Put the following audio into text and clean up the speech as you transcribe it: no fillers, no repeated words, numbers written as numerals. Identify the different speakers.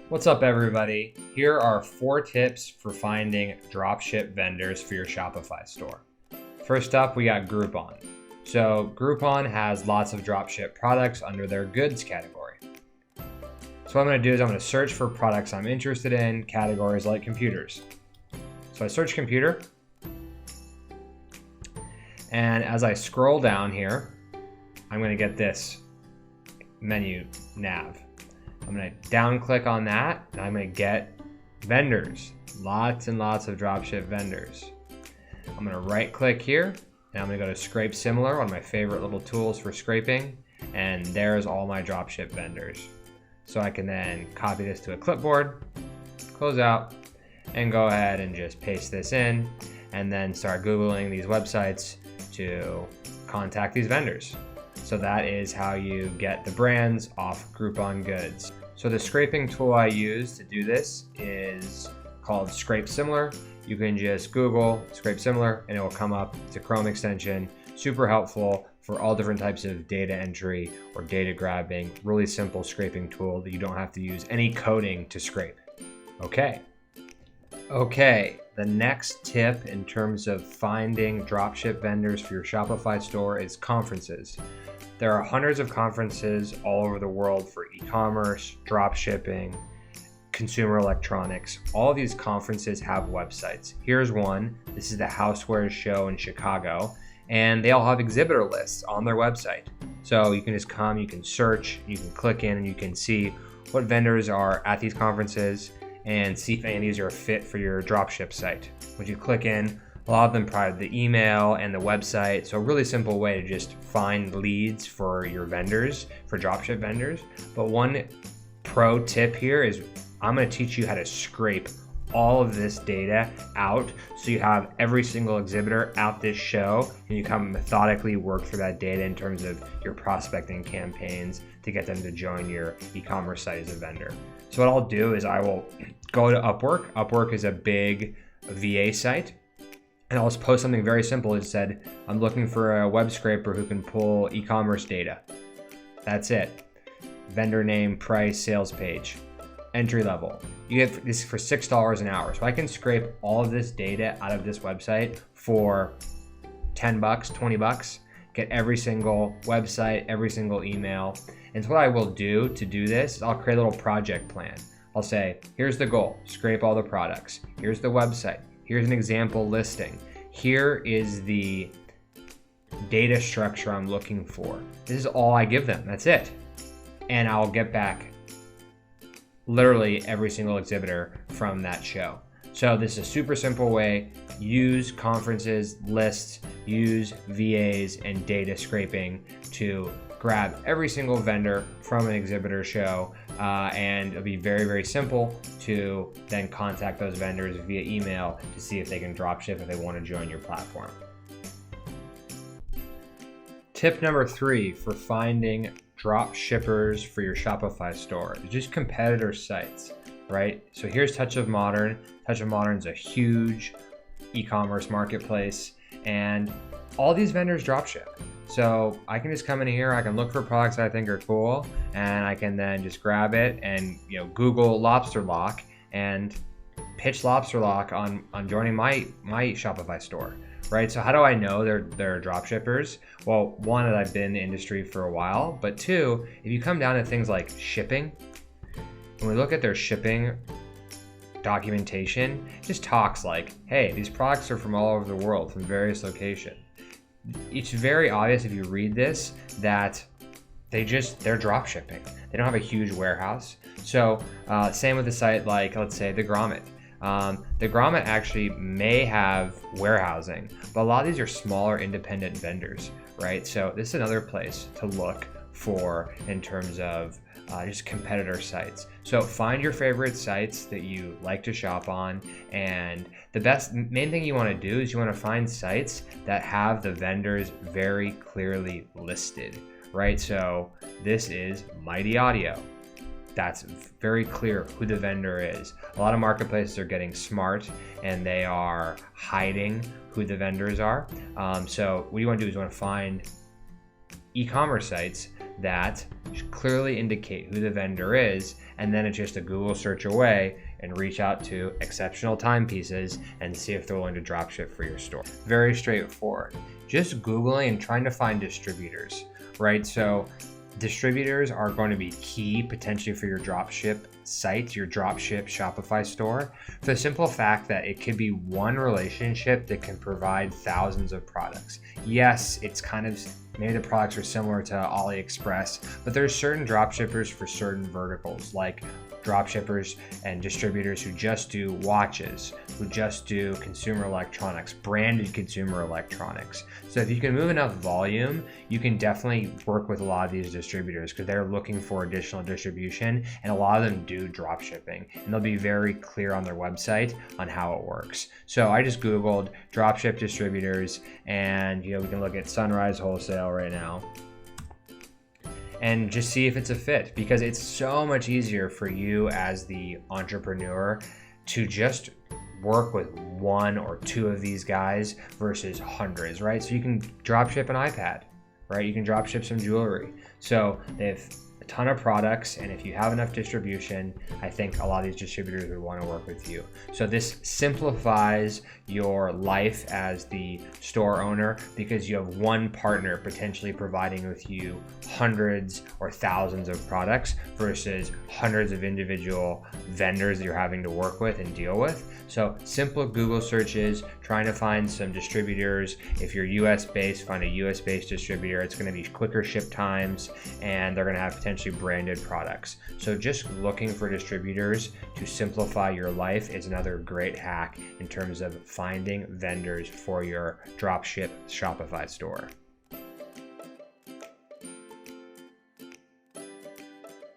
Speaker 1: What's up, everybody? Here are 4 tips for finding dropship vendors for your Shopify store. First up, we got Groupon. So Groupon has lots of dropship products under their goods category. So what I'm going to do is I'm going to search for products I'm interested in, categories like computers. So I search computer, and as I scroll down here, I'm going to get this menu nav. I'm going to down click on that, and I'm going to get vendors, lots and lots of dropship vendors. I'm going to right click here, and I'm going to go to scrape similar, one of my favorite little tools for scraping, and there's all my dropship vendors. So I can then copy this to a clipboard, close out, and go ahead and just paste this in, and then start Googling these websites to contact these vendors. So that is how you get the brands off Groupon Goods. So the scraping tool I use to do this is called Scrape Similar. You can just Google Scrape Similar and it will come up. It's a Chrome extension, super helpful for all different types of data entry or data grabbing. Really simple scraping tool that you don't have to use any coding to scrape. Okay, the next tip in terms of finding dropship vendors for your Shopify store is conferences. There are hundreds of conferences all over the world for e-commerce, dropshipping, consumer electronics. All of these conferences have websites. Here's one. This is the Housewares show in Chicago, and they all have exhibitor lists on their website. So you can just come, you can search, you can click in, and you can see what vendors are at these conferences and see if any of these are a fit for your dropship site. When you click in, a lot of them provide the email and the website. So a really simple way to just find leads for your vendors, for dropship vendors. But one pro tip here is I'm going to teach you how to scrape all of this data out so you have every single exhibitor at this show, and you can methodically work through that data in terms of your prospecting campaigns to get them to join your e-commerce site as a vendor. So what I'll do is I will go to Upwork. Upwork is a big VA site. And I'll just post something very simple. It said, I'm looking for a web scraper who can pull e-commerce data. That's it. Vendor name, price, sales page, entry level. You get this for $6 an hour. So I can scrape all of this data out of this website for $10, $20, get every single website, every single email. And so what I will do to do this is I'll create a little project plan. I'll say, here's the goal, scrape all the products. Here's the website. Here's an example listing. Here is the data structure I'm looking for. This is all I give them. That's it. And I'll get back literally every single exhibitor from that show. So this is a super simple way. Use conferences, lists, use VAs and data scraping to grab every single vendor from an exhibitor show, and it'll be very, very simple to then contact those vendors via email to see if they can dropship if they want to join your platform. Tip number 3 for finding drop shippers for your Shopify store is just competitor sites, right? So here's Touch of Modern. Touch of Modern is a huge e-commerce marketplace, and all these vendors dropship. So I can just come in here, I can look for products that I think are cool, and I can then just grab it and Google Lobster Lock and pitch Lobster Lock on joining my Shopify store, right? So how do I know they're drop shippers? Well, one, that I've been in the industry for a while, but 2, if you come down to things like shipping, when we look at their shipping documentation, it just talks like, hey, these products are from all over the world, from various locations. It's very obvious if you read this that they're drop shipping. They don't have a huge warehouse. So same with a site like, let's say, the Grommet. The Grommet actually may have warehousing, but a lot of these are smaller independent vendors, right? So this is another place to look for in terms of just competitor sites. So find your favorite sites that you like to shop on, and the main thing you want to do is you want to find sites that have the vendors very clearly listed, right? So this is Mighty Audio. That's very clear who the vendor is. A lot of marketplaces are getting smart and they are hiding who the vendors are. So what you want to do is you want to find e-commerce sites that clearly indicate who the vendor is, and then it's just a Google search away and reach out to exceptional timepieces and see if they're willing to drop ship for your store. Very straightforward. Just Googling and trying to find distributors, right? So distributors are going to be key potentially for your dropship site, your dropship Shopify store, for the simple fact that it could be one relationship that can provide thousands of products. Yes, it's kind of, maybe the products are similar to AliExpress, but there's certain dropshippers for certain verticals, like dropshippers and distributors who just do watches, who just do consumer electronics, branded consumer electronics. So if you can move enough volume, you can definitely work with a lot of these distributors because they're looking for additional distribution, and a lot of them do drop shipping, and they'll be very clear on their website on how it works. So I just Googled dropship distributors, and we can look at Sunrise Wholesale right now and just see if it's a fit, because it's so much easier for you as the entrepreneur to just work with one or two of these guys versus hundreds, right? So you can drop ship an iPad, right? You can drop ship some jewelry. So they have a ton of products, and if you have enough distribution, I think a lot of these distributors would want to work with you. So this simplifies your life as the store owner, because you have one partner potentially providing with you hundreds or thousands of products versus hundreds of individual vendors that you're having to work with and deal with. So simple Google searches, trying to find some distributors. If you're US based, find a US based distributor. It's going to be quicker ship times, and they're going to have potentially branded products. So just looking for distributors to simplify your life is another great hack in terms of finding vendors for your dropship Shopify store.